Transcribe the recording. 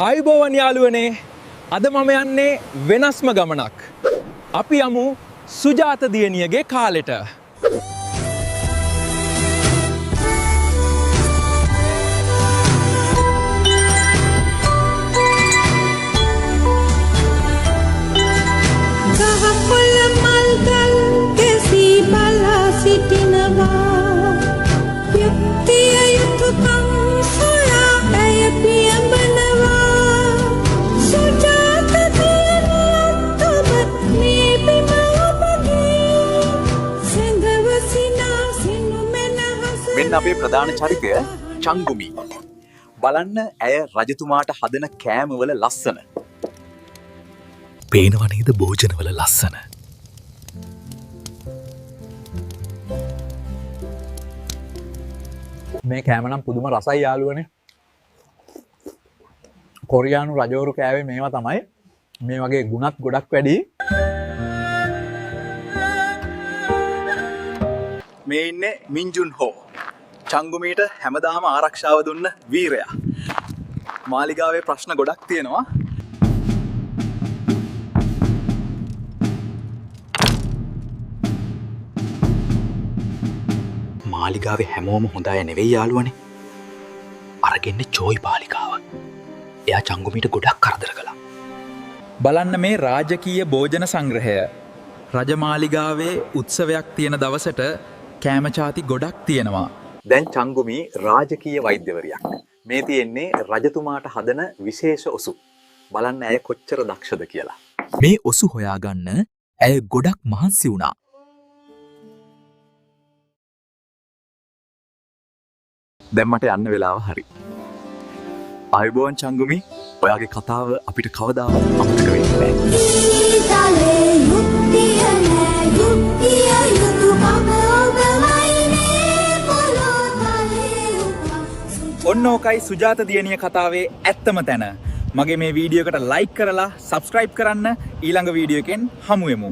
ආයුබෝවන් යාළුවනේ අද මම යන්නේ වෙනස්ම ගමනක්. අපි යමු සුජාත දියණියගේ කාලෙට. මෙන්න අපේ ප්‍රධාන චරිතය චංගුමි. බලන්න ඇය රජතුමාට හදන කෑමවල ලස්සන. පේනව නේද භෝජනවල ලස්සන. මේ කෑම නම් පුදුම රසයි යාළුවනේ. කොරියානු රජවරු කෑවේ මේවා තමයි. මේ වගේ ගුණත් ගොඩක් වැඩි. මේ ඉන්නේ මින්ජුන් හෝ. චංගුමීට හැමදාම ආරක්ෂාව දුන්න වීරයා. මාලිගාවේ ප්‍රශ්න ගොඩක් තියෙනවා. මාලිගාවේ හැමෝම හොඳ අය නෙවෙයි යාළුවනේ. අරගෙන්නේ චෝයි පාලිකාව. එයා චංගුමීට ගොඩක් කරදර කළා. බලන්න මේ රාජකීය භෝජන සංග්‍රහය. රජමාලිගාවේ උත්සවයක් තියෙන දවසට කෑමචාති ගොඩක් තියෙනවා. දැන් චංගුමි රාජකීය වෛද්‍යවරියක්. මේ තියෙන්නේ රජතුමාට හදන විශේෂ ඔසු. බලන්න ඇය කොච්චර දක්ෂද කියලා. මේ ඔසු හොයාගන්න ඇය ගොඩක් මහන්සි වුණා. දැන් මට යන්න වෙලාව හරි. ආයුබෝවන් චංගුමි. ඔයාගේ කතාව අපිට කවදාවත් අමතක වෙන්නේ නැහැ. ඔන්න ඕකයි සුජාත දියණිය කතාවේ ඇත්තම තැන. මගේ මේ වීඩියෝ එකට ලයික් කරලා සබ්ස්ක්‍රයිබ් කරන්න. ඊළඟ වීඩියෝ එකෙන් හමු වෙමු.